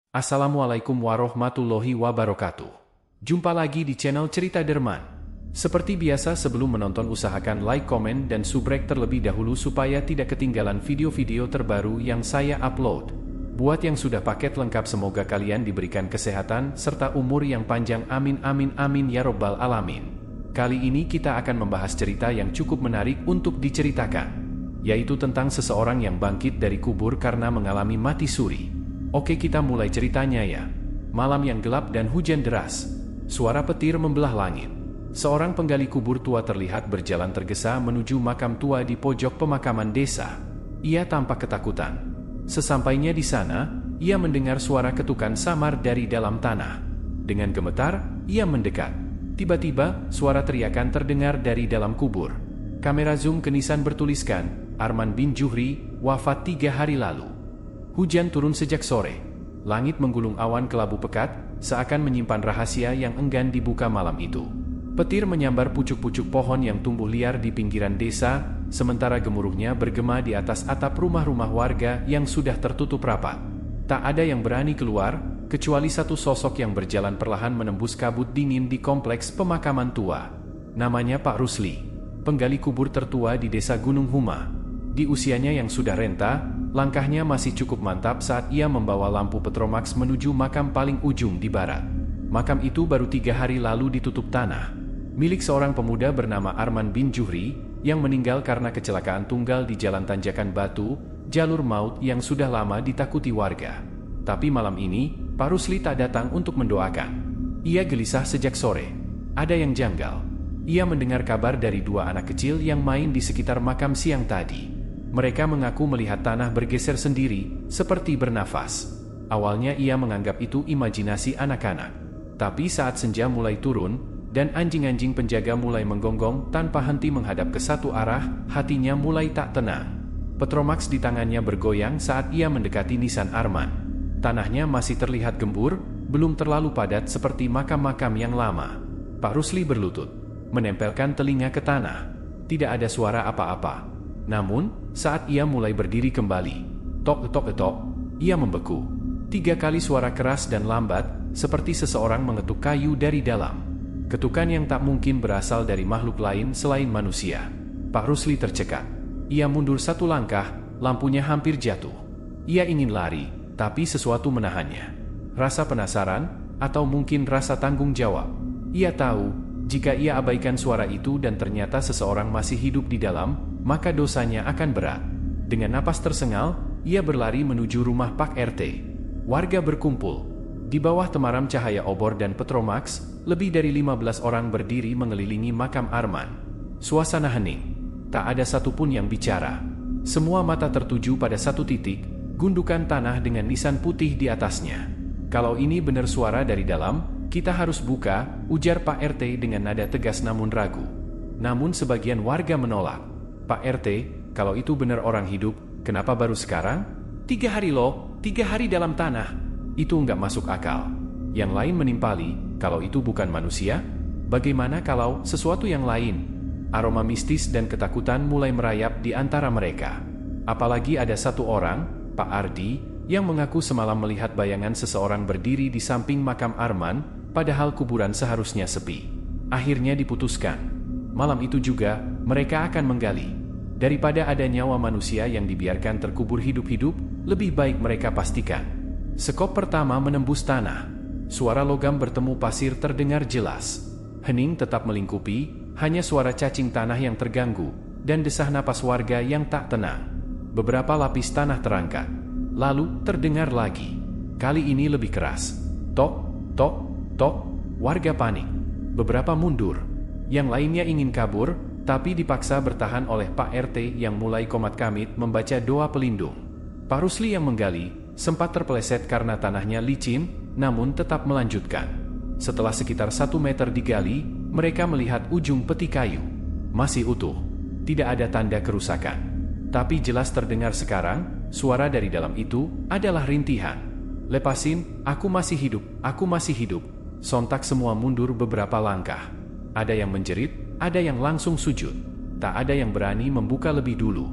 Assalamualaikum warahmatullahi wabarakatuh. Jumpa lagi di channel Cerita Derman. Seperti biasa sebelum menonton usahakan like, komen, dan subrek terlebih dahulu supaya tidak ketinggalan video-video terbaru yang saya upload. Buat yang sudah paket lengkap semoga kalian diberikan kesehatan serta umur yang panjang amin amin amin ya robbal alamin. Kali ini kita akan membahas cerita yang cukup menarik untuk diceritakan, yaitu tentang seseorang yang bangkit dari kubur karena mengalami mati suri. Oke, kita mulai ceritanya ya. Malam yang gelap dan hujan deras. Suara petir membelah langit. Seorang penggali kubur tua terlihat berjalan tergesa menuju makam tua di pojok pemakaman desa. Ia tampak ketakutan. Sesampainya di sana, ia mendengar suara ketukan samar dari dalam tanah. Dengan gemetar, ia mendekat. Tiba-tiba, suara teriakan terdengar dari dalam kubur. Kamera zoom ke nisan bertuliskan, Arman bin Juhri, wafat 3 hari lalu. Hujan turun sejak sore. Langit menggulung awan kelabu pekat, seakan menyimpan rahasia yang enggan dibuka malam itu. Petir menyambar pucuk-pucuk pohon yang tumbuh liar di pinggiran desa, sementara gemuruhnya bergema di atas atap rumah-rumah warga yang sudah tertutup rapat. Tak ada yang berani keluar, kecuali satu sosok yang berjalan perlahan menembus kabut dingin di kompleks pemakaman tua. Namanya Pak Rusli, penggali kubur tertua di desa Gunung Huma. Di usianya yang sudah renta, langkahnya masih cukup mantap saat ia membawa lampu petromax menuju makam paling ujung di barat. Makam itu baru 3 hari lalu ditutup tanah, milik seorang pemuda bernama Arman bin Juhri, yang meninggal karena kecelakaan tunggal di jalan tanjakan batu, jalur maut yang sudah lama ditakuti warga. Tapi malam ini, Pak Rusli tak datang untuk mendoakan. Ia gelisah sejak sore. Ada yang janggal. Ia mendengar kabar dari 2 anak kecil yang main di sekitar makam siang tadi. Mereka mengaku melihat tanah bergeser sendiri, seperti bernafas. Awalnya ia menganggap itu imajinasi anak-anak. Tapi saat senja mulai turun, dan anjing-anjing penjaga mulai menggonggong tanpa henti menghadap ke satu arah, hatinya mulai tak tenang. Petromax di tangannya bergoyang saat ia mendekati nisan Arman. Tanahnya masih terlihat gembur, belum terlalu padat seperti makam-makam yang lama. Pak Rusli berlutut, menempelkan telinga ke tanah. Tidak ada suara apa-apa. Namun, saat ia mulai berdiri kembali, tok-tok-tok, ia membeku. 3 kali suara keras dan lambat, seperti seseorang mengetuk kayu dari dalam. Ketukan yang tak mungkin berasal dari makhluk lain selain manusia. Pak Rusli tercekat. Ia mundur 1 langkah, lampunya hampir jatuh. Ia ingin lari, tapi sesuatu menahannya. Rasa penasaran, atau mungkin rasa tanggung jawab. Ia tahu, jika ia abaikan suara itu dan ternyata seseorang masih hidup di dalam, maka dosanya akan berat. Dengan napas tersengal, ia berlari menuju rumah Pak RT. Warga berkumpul. Di bawah temaram cahaya obor dan petromax, lebih dari 15 orang berdiri mengelilingi makam Arman. Suasana hening. Tak ada satupun yang bicara. Semua mata tertuju pada satu titik, gundukan tanah dengan nisan putih di atasnya. Kalau ini benar suara dari dalam, kita harus buka, ujar Pak RT dengan nada tegas namun ragu. Namun sebagian warga menolak. Pak RT, kalau itu benar orang hidup, kenapa baru sekarang? 3 hari loh, 3 hari dalam tanah. Itu nggak masuk akal. Yang lain menimpali, kalau itu bukan manusia, bagaimana kalau sesuatu yang lain? Aroma mistis dan ketakutan mulai merayap di antara mereka. Apalagi ada satu orang, Pak Ardi, yang mengaku semalam melihat bayangan seseorang berdiri di samping makam Arman, padahal kuburan seharusnya sepi. Akhirnya diputuskan. Malam itu juga, mereka akan menggali. Daripada ada nyawa manusia yang dibiarkan terkubur hidup-hidup, lebih baik mereka pastikan. Sekop pertama menembus tanah. Suara logam bertemu pasir terdengar jelas. Hening tetap melingkupi, hanya suara cacing tanah yang terganggu, dan desah napas warga yang tak tenang. Beberapa lapis tanah terangkat. Lalu, terdengar lagi. Kali ini lebih keras. Tok, tok, tok, warga panik. Beberapa mundur. Yang lainnya ingin kabur, tapi dipaksa bertahan oleh Pak RT yang mulai komat kamit membaca doa pelindung. Pak Rusli yang menggali, sempat terpeleset karena tanahnya licin, namun tetap melanjutkan. Setelah sekitar 1 meter digali, mereka melihat ujung peti kayu. Masih utuh. Tidak ada tanda kerusakan. Tapi jelas terdengar sekarang, suara dari dalam itu adalah rintihan. Lepasin, aku masih hidup, aku masih hidup. Sontak semua mundur beberapa langkah. Ada yang menjerit, ada yang langsung sujud. Tak ada yang berani membuka lebih dulu.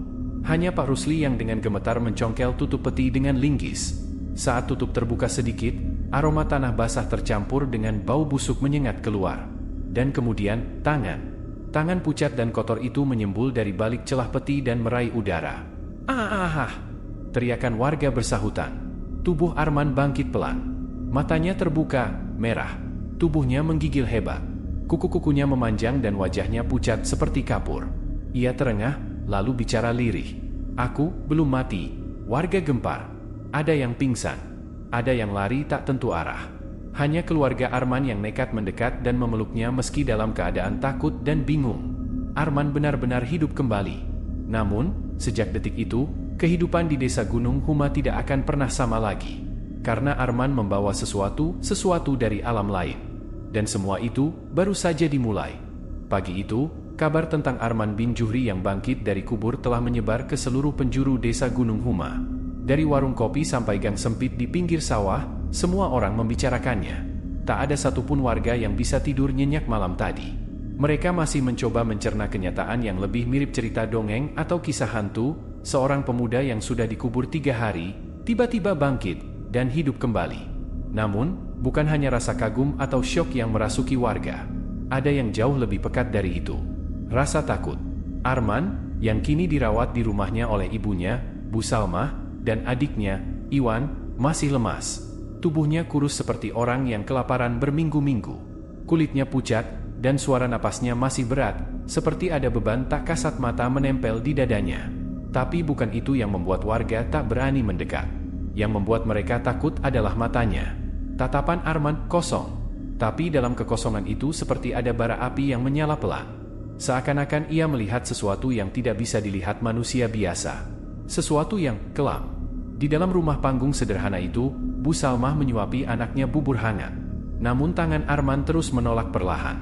Hanya Pak Rusli yang dengan gemetar mencongkel tutup peti dengan linggis. Saat tutup terbuka sedikit, aroma tanah basah tercampur dengan bau busuk menyengat keluar. Dan kemudian, tangan pucat dan kotor itu menyembul dari balik celah peti dan meraih udara. "Ah!" teriakan warga bersahutan. Tubuh Arman bangkit pelan. Matanya terbuka, merah. Tubuhnya menggigil hebat. Kuku-kukunya memanjang dan wajahnya pucat seperti kapur. Ia terengah, lalu bicara lirih. "Aku belum mati." Warga gempar. Ada yang pingsan. Ada yang lari tak tentu arah. Hanya keluarga Arman yang nekat mendekat dan memeluknya meski dalam keadaan takut dan bingung. Arman benar-benar hidup kembali. Namun, sejak detik itu, kehidupan di desa Gunung Huma tidak akan pernah sama lagi. Karena Arman membawa sesuatu dari alam lain. Dan semua itu baru saja dimulai. Pagi itu, kabar tentang Arman bin Juhri yang bangkit dari kubur telah menyebar ke seluruh penjuru desa Gunung Huma. Dari warung kopi sampai gang sempit di pinggir sawah, semua orang membicarakannya. Tak ada satupun warga yang bisa tidur nyenyak malam tadi. Mereka masih mencoba mencerna kenyataan yang lebih mirip cerita dongeng atau kisah hantu. Seorang pemuda yang sudah dikubur 3 hari, tiba-tiba bangkit dan hidup kembali. Namun, bukan hanya rasa kagum atau syok yang merasuki warga. Ada yang jauh lebih pekat dari itu. Rasa takut. Arman, yang kini dirawat di rumahnya oleh ibunya, Bu Salmah, dan adiknya, Iwan, masih lemas. Tubuhnya kurus seperti orang yang kelaparan berminggu-minggu. Kulitnya pucat, dan suara napasnya masih berat, seperti ada beban tak kasat mata menempel di dadanya. Tapi bukan itu yang membuat warga tak berani mendekat. Yang membuat mereka takut adalah matanya. Tatapan Arman kosong. Tapi dalam kekosongan itu seperti ada bara api yang menyala pelan. Seakan-akan ia melihat sesuatu yang tidak bisa dilihat manusia biasa. Sesuatu yang kelam. Di dalam rumah panggung sederhana itu, Bu Salmah menyuapi anaknya bubur hangat. Namun tangan Arman terus menolak perlahan.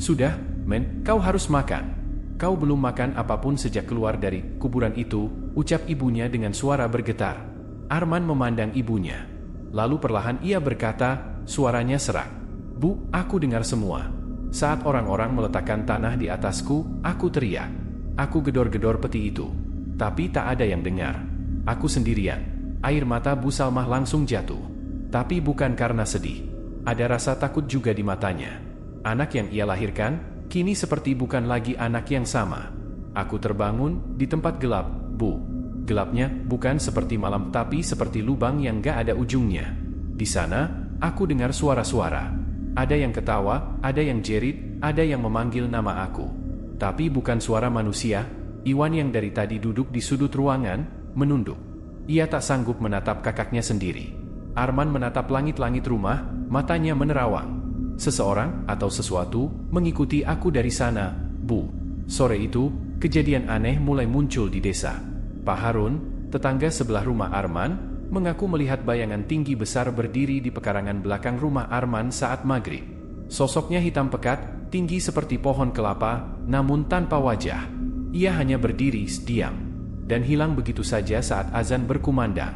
"Sudah, Men, kau harus makan. Kau belum makan apapun sejak keluar dari kuburan itu," ucap ibunya dengan suara bergetar. Arman memandang ibunya. Lalu perlahan ia berkata, suaranya serak. "Bu, aku dengar semua. Saat orang-orang meletakkan tanah di atasku, aku teriak. Aku gedor-gedor peti itu. Tapi tak ada yang dengar. Aku sendirian." Air mata Bu Salmah langsung jatuh. Tapi bukan karena sedih. Ada rasa takut juga di matanya. Anak yang ia lahirkan, kini seperti bukan lagi anak yang sama. "Aku terbangun di tempat gelap, Bu. Gelapnya bukan seperti malam tapi seperti lubang yang gak ada ujungnya. Di sana, aku dengar suara-suara. Ada yang ketawa, ada yang jerit, ada yang memanggil nama aku. Tapi bukan suara manusia." Iwan yang dari tadi duduk di sudut ruangan, menunduk. Ia tak sanggup menatap kakaknya sendiri. Arman menatap langit-langit rumah, matanya menerawang. "Seseorang atau sesuatu mengikuti aku dari sana, Bu." Sore itu, kejadian aneh mulai muncul di desa. Pak Harun, tetangga sebelah rumah Arman, mengaku melihat bayangan tinggi besar berdiri di pekarangan belakang rumah Arman saat maghrib. Sosoknya hitam pekat, tinggi seperti pohon kelapa, namun tanpa wajah. Ia hanya berdiri diam. Dan hilang begitu saja saat azan berkumandang.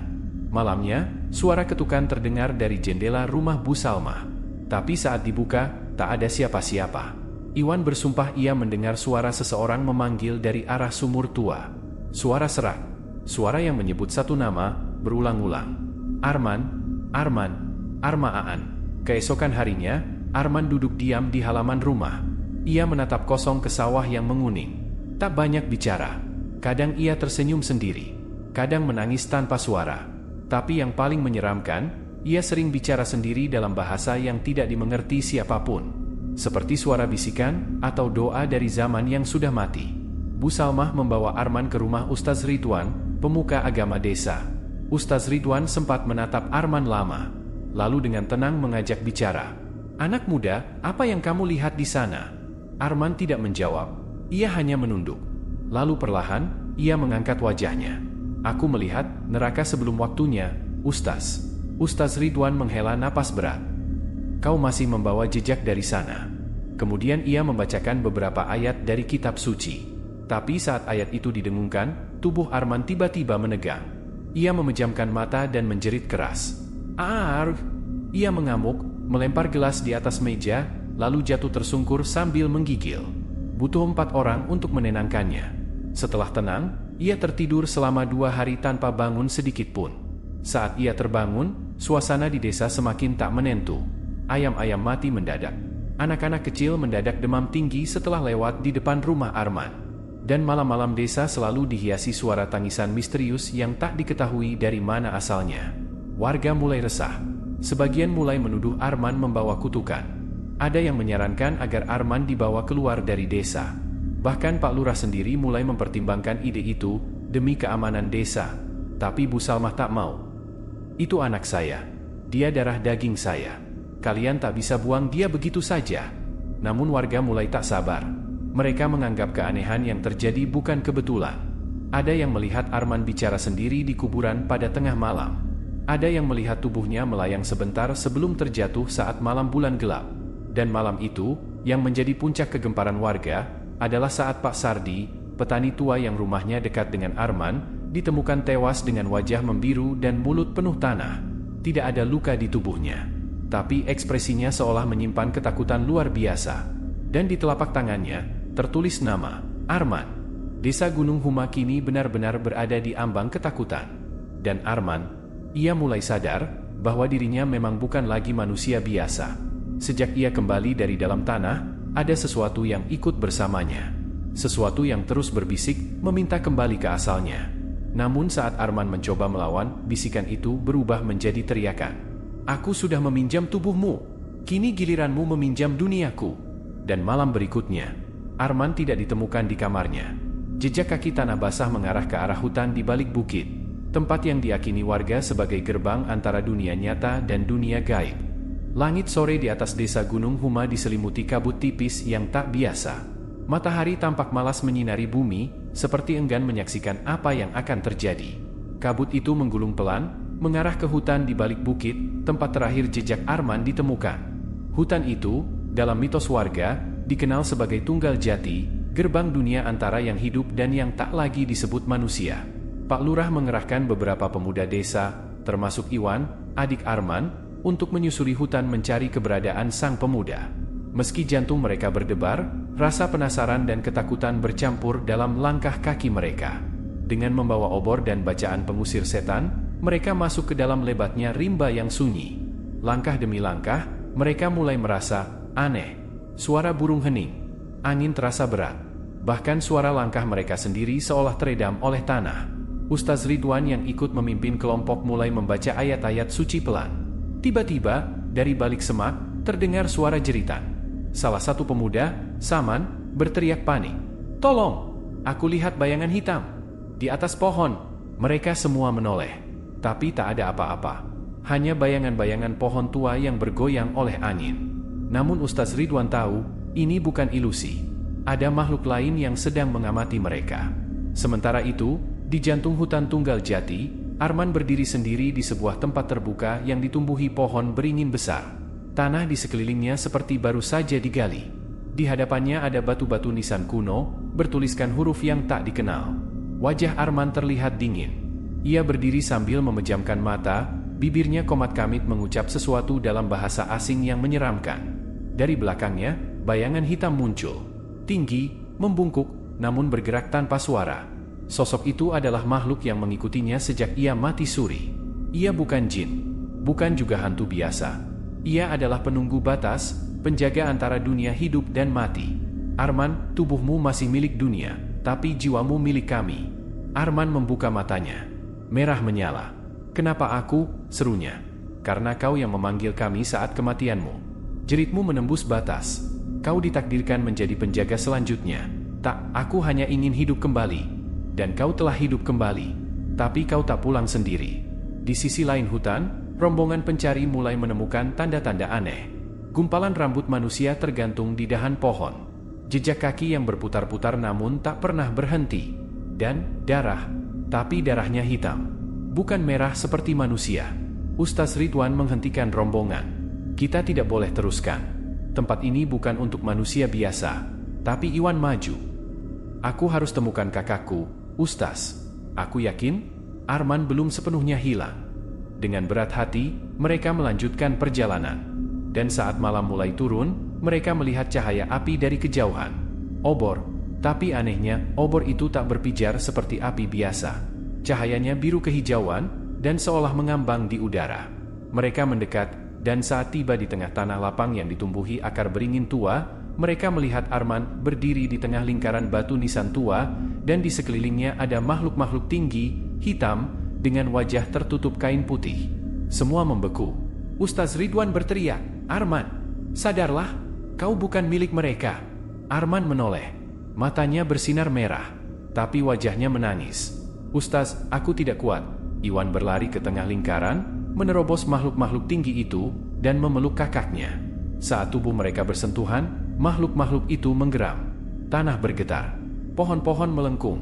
Malamnya, suara ketukan terdengar dari jendela rumah Bu Salmah. Tapi saat dibuka, tak ada siapa-siapa. Iwan bersumpah ia mendengar suara seseorang memanggil dari arah sumur tua. Suara serak. Suara yang menyebut satu nama, berulang-ulang. "Arman, Arman, Armaan." Keesokan harinya, Arman duduk diam di halaman rumah. Ia menatap kosong ke sawah yang menguning. Tak banyak bicara. Kadang ia tersenyum sendiri, kadang menangis tanpa suara. Tapi yang paling menyeramkan, ia sering bicara sendiri dalam bahasa yang tidak dimengerti siapapun. Seperti suara bisikan atau doa dari zaman yang sudah mati. Bu Salmah membawa Arman ke rumah Ustaz Ridwan, pemuka agama desa. Ustaz Ridwan sempat menatap Arman lama, lalu dengan tenang mengajak bicara. "Anak muda, apa yang kamu lihat di sana?" Arman tidak menjawab, ia hanya menunduk. Lalu perlahan, ia mengangkat wajahnya. "Aku melihat neraka sebelum waktunya, Ustaz." Ustaz Ridwan menghela napas berat. "Kau masih membawa jejak dari sana." Kemudian ia membacakan beberapa ayat dari kitab suci. Tapi saat ayat itu didengungkan, tubuh Arman tiba-tiba menegang. Ia memejamkan mata dan menjerit keras. "Arf!" Ia mengamuk, melempar gelas di atas meja, lalu jatuh tersungkur sambil menggigil. Butuh 4 orang untuk menenangkannya. Setelah tenang, ia tertidur selama 2 hari tanpa bangun sedikit pun. Saat ia terbangun, suasana di desa semakin tak menentu. Ayam-ayam mati mendadak. Anak-anak kecil mendadak demam tinggi setelah lewat di depan rumah Arman. Dan malam-malam desa selalu dihiasi suara tangisan misterius yang tak diketahui dari mana asalnya. Warga mulai resah. Sebagian mulai menuduh Arman membawa kutukan. Ada yang menyarankan agar Arman dibawa keluar dari desa. Bahkan Pak Lurah sendiri mulai mempertimbangkan ide itu demi keamanan desa. Tapi Bu Salmah tak mau. Itu anak saya. Dia darah daging saya. Kalian tak bisa buang dia begitu saja. Namun warga mulai tak sabar. Mereka menganggap keanehan yang terjadi bukan kebetulan. Ada yang melihat Arman bicara sendiri di kuburan pada tengah malam. Ada yang melihat tubuhnya melayang sebentar sebelum terjatuh saat malam bulan gelap. Dan malam itu, yang menjadi puncak kegemparan warga, adalah saat Pak Sardi, petani tua yang rumahnya dekat dengan Arman, ditemukan tewas dengan wajah membiru dan mulut penuh tanah. Tidak ada luka di tubuhnya. Tapi ekspresinya seolah menyimpan ketakutan luar biasa. Dan di telapak tangannya, tertulis nama, Arman. Desa Gunung Huma kini benar-benar berada di ambang ketakutan. Dan Arman, ia mulai sadar bahwa dirinya memang bukan lagi manusia biasa. Sejak ia kembali dari dalam tanah, ada sesuatu yang ikut bersamanya. Sesuatu yang terus berbisik, meminta kembali ke asalnya. Namun saat Arman mencoba melawan, bisikan itu berubah menjadi teriakan. Aku sudah meminjam tubuhmu. Kini giliranmu meminjam duniaku. Dan malam berikutnya, Arman tidak ditemukan di kamarnya. Jejak kaki tanah basah mengarah ke arah hutan di balik bukit. Tempat yang diyakini warga sebagai gerbang antara dunia nyata dan dunia gaib. Langit sore di atas desa Gunung Huma diselimuti kabut tipis yang tak biasa. Matahari tampak malas menyinari bumi, seperti enggan menyaksikan apa yang akan terjadi. Kabut itu menggulung pelan, mengarah ke hutan di balik bukit, tempat terakhir jejak Arman ditemukan. Hutan itu, dalam mitos warga, dikenal sebagai Tunggal Jati, gerbang dunia antara yang hidup dan yang tak lagi disebut manusia. Pak Lurah mengerahkan beberapa pemuda desa, termasuk Iwan, adik Arman, untuk menyusuri hutan mencari keberadaan sang pemuda. Meski jantung mereka berdebar, rasa penasaran dan ketakutan bercampur dalam langkah kaki mereka. Dengan membawa obor dan bacaan pengusir setan, mereka masuk ke dalam lebatnya rimba yang sunyi. Langkah demi langkah, mereka mulai merasa aneh. Suara burung hening, angin terasa berat. Bahkan suara langkah mereka sendiri seolah teredam oleh tanah. Ustaz Ridwan yang ikut memimpin kelompok mulai membaca ayat-ayat suci pelan. Tiba-tiba, dari balik semak, terdengar suara jeritan. Salah satu pemuda, Saman, berteriak panik. Tolong! Aku lihat bayangan hitam. Di atas pohon. Mereka semua menoleh. Tapi tak ada apa-apa. Hanya bayangan-bayangan pohon tua yang bergoyang oleh angin. Namun Ustaz Ridwan tahu, ini bukan ilusi. Ada makhluk lain yang sedang mengamati mereka. Sementara itu, di jantung hutan Tunggal Jati, Arman berdiri sendiri di sebuah tempat terbuka yang ditumbuhi pohon beringin besar. Tanah di sekelilingnya seperti baru saja digali. Di hadapannya ada batu-batu nisan kuno, bertuliskan huruf yang tak dikenal. Wajah Arman terlihat dingin. Ia berdiri sambil memejamkan mata, bibirnya komat kamit mengucap sesuatu dalam bahasa asing yang menyeramkan. Dari belakangnya, bayangan hitam muncul. Tinggi, membungkuk, namun bergerak tanpa suara. Sosok itu adalah makhluk yang mengikutinya sejak ia mati suri. Ia bukan jin, bukan juga hantu biasa. Ia adalah penunggu batas, penjaga antara dunia hidup dan mati. Arman, tubuhmu masih milik dunia, tapi jiwamu milik kami. Arman membuka matanya. Merah menyala. Kenapa aku? Serunya. Karena kau yang memanggil kami saat kematianmu. Jeritmu menembus batas. Kau ditakdirkan menjadi penjaga selanjutnya. Tak, aku hanya ingin hidup kembali. Dan kau telah hidup kembali, tapi kau tak pulang sendiri. Di sisi lain hutan, rombongan pencari mulai menemukan tanda-tanda aneh. Gumpalan rambut manusia tergantung di dahan pohon. Jejak kaki yang berputar-putar namun tak pernah berhenti. Dan darah, tapi darahnya hitam. Bukan merah seperti manusia. Ustaz Ridwan menghentikan rombongan. Kita tidak boleh teruskan. Tempat ini bukan untuk manusia biasa. Tapi Iwan maju. Aku harus temukan kakakku. Ustaz, aku yakin Arman belum sepenuhnya hilang. Dengan berat hati, mereka melanjutkan perjalanan. Dan saat malam mulai turun, mereka melihat cahaya api dari kejauhan. Obor, tapi anehnya, obor itu tak berpijar seperti api biasa. Cahayanya biru kehijauan, dan seolah mengambang di udara. Mereka mendekat, dan saat tiba di tengah tanah lapang yang ditumbuhi akar beringin tua, mereka melihat Arman berdiri di tengah lingkaran batu nisan tua, dan di sekelilingnya ada makhluk-makhluk tinggi, hitam, dengan wajah tertutup kain putih. Semua membeku. Ustaz Ridwan berteriak, "Arman, sadarlah, kau bukan milik mereka." Arman menoleh. Matanya bersinar merah, tapi wajahnya menangis. "Ustaz, aku tidak kuat." Iwan berlari ke tengah lingkaran, menerobos makhluk-makhluk tinggi itu, dan memeluk kakaknya. Saat tubuh mereka bersentuhan, makhluk-makhluk itu menggeram. Tanah bergetar. Pohon-pohon melengkung.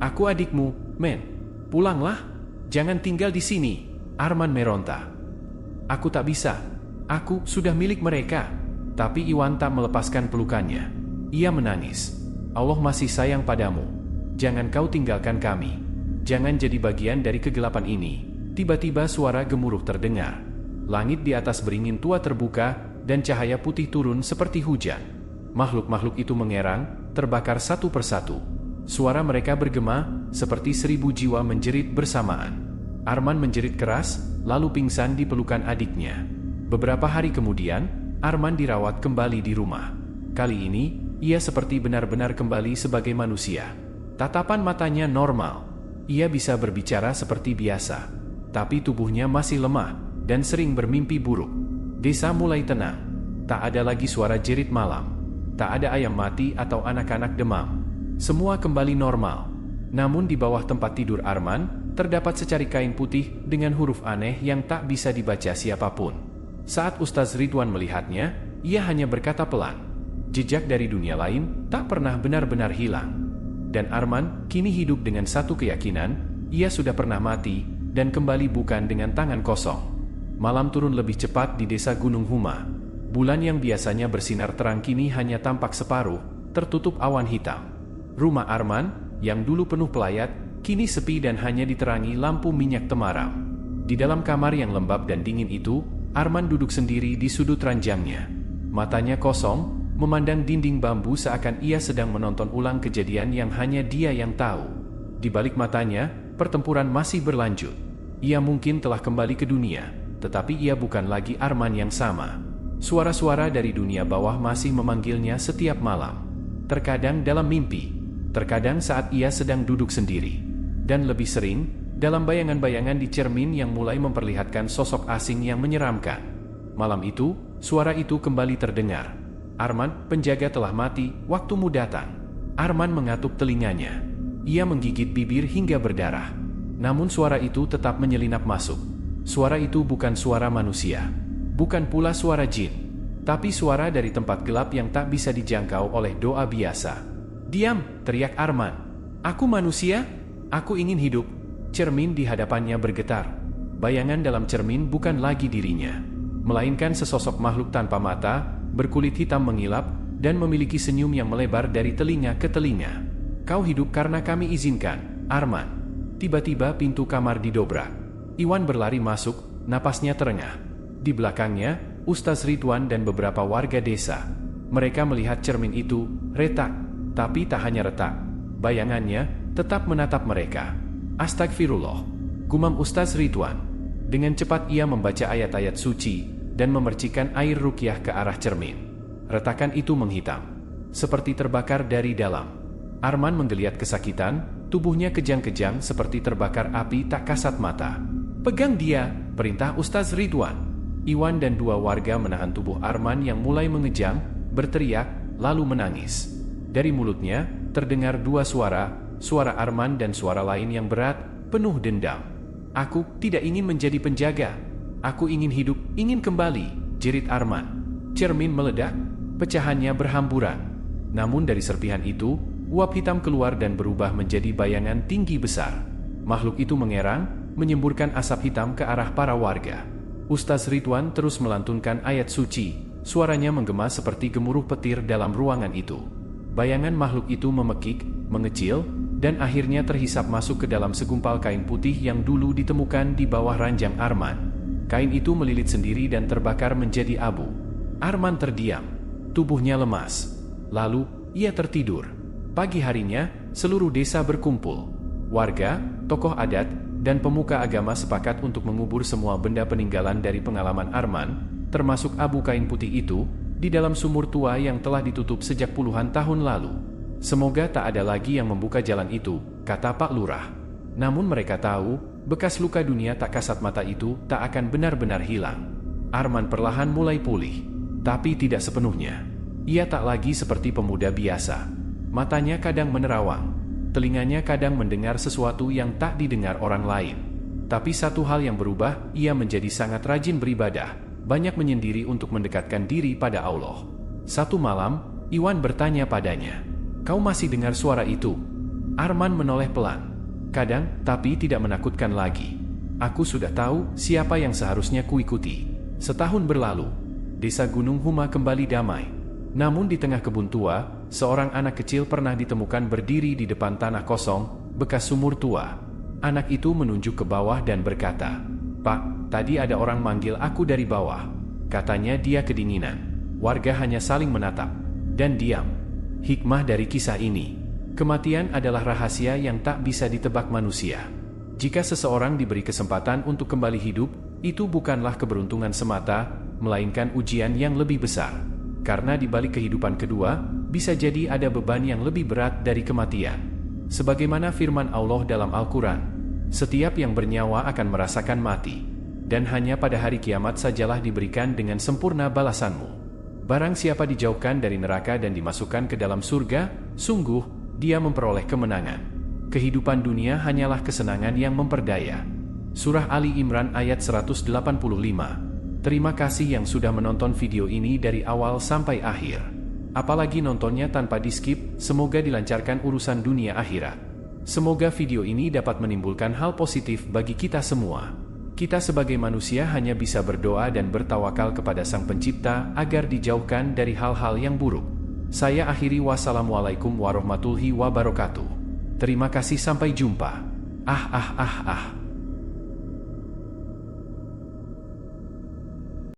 "Aku adikmu, men. Pulanglah. Jangan tinggal di sini." Arman meronta. "Aku tak bisa. Aku sudah milik mereka." Tapi Iwan tak melepaskan pelukannya. Ia menangis. "Allah masih sayang padamu. Jangan kau tinggalkan kami. Jangan jadi bagian dari kegelapan ini." Tiba-tiba suara gemuruh terdengar. Langit di atas beringin tua terbuka, dan cahaya putih turun seperti hujan. Makhluk-makhluk itu mengerang, terbakar satu persatu. Suara mereka bergema, seperti 1000 jiwa menjerit bersamaan. Arman menjerit keras, lalu pingsan di pelukan adiknya. Beberapa hari kemudian, Arman dirawat kembali di rumah. Kali ini, ia seperti benar-benar kembali sebagai manusia. Tatapan matanya normal. Ia bisa berbicara seperti biasa. Tapi tubuhnya masih lemah, dan sering bermimpi buruk. Desa mulai tenang. Tak ada lagi suara jerit malam. Tak ada ayam mati atau anak-anak demam. Semua kembali normal. Namun di bawah tempat tidur Arman, terdapat secari kain putih dengan huruf aneh yang tak bisa dibaca siapapun. Saat Ustaz Ridwan melihatnya, ia hanya berkata pelan, "Jejak dari dunia lain tak pernah benar-benar hilang." Dan Arman kini hidup dengan satu keyakinan, ia sudah pernah mati, dan kembali bukan dengan tangan kosong. Malam turun lebih cepat di desa Gunung Huma. Bulan yang biasanya bersinar terang kini hanya tampak separuh, tertutup awan hitam. Rumah Arman, yang dulu penuh pelayat, kini sepi dan hanya diterangi lampu minyak temaram. Di dalam kamar yang lembab dan dingin itu, Arman duduk sendiri di sudut ranjangnya. Matanya kosong, memandang dinding bambu seakan ia sedang menonton ulang kejadian yang hanya dia yang tahu. Di balik matanya, pertempuran masih berlanjut. Ia mungkin telah kembali ke dunia, tetapi ia bukan lagi Arman yang sama. Suara-suara dari dunia bawah masih memanggilnya setiap malam. Terkadang dalam mimpi, terkadang saat ia sedang duduk sendiri, dan lebih sering, dalam bayangan-bayangan di cermin yang mulai memperlihatkan sosok asing yang menyeramkan. Malam itu, suara itu kembali terdengar. "Arman, penjaga telah mati, waktumu datang." Arman mengatup telinganya. Ia menggigit bibir hingga berdarah. Namun suara itu tetap menyelinap masuk. Suara itu bukan suara manusia. Bukan pula suara jin. Tapi suara dari tempat gelap yang tak bisa dijangkau oleh doa biasa. "Diam!" teriak Arman. "Aku manusia. Aku ingin hidup." Cermin di hadapannya bergetar. Bayangan dalam cermin bukan lagi dirinya, melainkan sesosok makhluk tanpa mata, berkulit hitam mengilap, dan memiliki senyum yang melebar dari telinga ke telinga. "Kau hidup karena kami izinkan, Arman." Tiba-tiba pintu kamar didobrak. Iwan berlari masuk, napasnya terengah. Di belakangnya, Ustaz Ridwan dan beberapa warga desa. Mereka melihat cermin itu, retak. Tapi tak hanya retak, bayangannya tetap menatap mereka. "Astagfirullah," gumam Ustaz Ridwan. Dengan cepat ia membaca ayat-ayat suci, dan memercikan air ruqyah ke arah cermin. Retakan itu menghitam, seperti terbakar dari dalam. Arman menggeliat kesakitan. Tubuhnya kejang-kejang seperti terbakar api tak kasat mata. "Pegang dia," perintah Ustaz Ridwan. Iwan dan dua warga menahan tubuh Arman yang mulai mengejang, berteriak, lalu menangis. Dari mulutnya, terdengar dua suara, suara Arman dan suara lain yang berat, penuh dendam. "Aku tidak ingin menjadi penjaga. Aku ingin hidup, ingin kembali," jerit Arman. Cermin meledak, pecahannya berhamburan. Namun dari serpihan itu, uap hitam keluar dan berubah menjadi bayangan tinggi besar. Makhluk itu mengerang, menyemburkan asap hitam ke arah para warga. Ustaz Ridwan terus melantunkan ayat suci, suaranya menggema seperti gemuruh petir dalam ruangan itu. Bayangan makhluk itu memekik, mengecil, dan akhirnya terhisap masuk ke dalam segumpal kain putih yang dulu ditemukan di bawah ranjang Arman. Kain itu melilit sendiri dan terbakar menjadi abu. Arman terdiam, tubuhnya lemas. Lalu, ia tertidur. Pagi harinya, seluruh desa berkumpul. Warga, tokoh adat, dan pemuka agama sepakat untuk mengubur semua benda peninggalan dari pengalaman Arman, termasuk abu kain putih itu, di dalam sumur tua yang telah ditutup sejak puluhan tahun lalu. Semoga tak ada lagi yang membuka jalan itu, kata Pak Lurah. Namun mereka tahu, bekas luka dunia tak kasat mata itu tak akan benar-benar hilang. Arman perlahan mulai pulih, tapi tidak sepenuhnya. Ia tak lagi seperti pemuda biasa. Matanya kadang menerawang, telinganya kadang mendengar sesuatu yang tak didengar orang lain. Tapi satu hal yang berubah, ia menjadi sangat rajin beribadah, banyak menyendiri untuk mendekatkan diri pada Allah. Satu malam, Iwan bertanya padanya, "Kau masih dengar suara itu?" Arman menoleh pelan. "Kadang, tapi tidak menakutkan lagi. Aku sudah tahu siapa yang seharusnya kuikuti." Setahun berlalu, desa Gunung Huma kembali damai. Namun di tengah kebun tua, seorang anak kecil pernah ditemukan berdiri di depan tanah kosong, bekas sumur tua. Anak itu menunjuk ke bawah dan berkata, "Pak, tadi ada orang manggil aku dari bawah." Katanya dia kedinginan. Warga hanya saling menatap dan diam. Hikmah dari kisah ini: kematian adalah rahasia yang tak bisa ditebak manusia. Jika seseorang diberi kesempatan untuk kembali hidup, itu bukanlah keberuntungan semata, melainkan ujian yang lebih besar. Karena di balik kehidupan kedua, bisa jadi ada beban yang lebih berat dari kematian. Sebagaimana firman Allah dalam Al-Quran, "Setiap yang bernyawa akan merasakan mati, dan hanya pada hari kiamat sajalah diberikan dengan sempurna balasanmu. Barang siapa dijauhkan dari neraka dan dimasukkan ke dalam surga, sungguh, dia memperoleh kemenangan. Kehidupan dunia hanyalah kesenangan yang memperdaya." Surah Ali Imran ayat 185. Terima kasih yang sudah menonton video ini dari awal sampai akhir. Apalagi nontonnya tanpa di-skip, semoga dilancarkan urusan dunia akhirat. Semoga video ini dapat menimbulkan hal positif bagi kita semua. Kita sebagai manusia hanya bisa berdoa dan bertawakal kepada Sang Pencipta agar dijauhkan dari hal-hal yang buruk. Saya akhiri, wassalamualaikum warahmatullahi wabarakatuh. Terima kasih, sampai jumpa.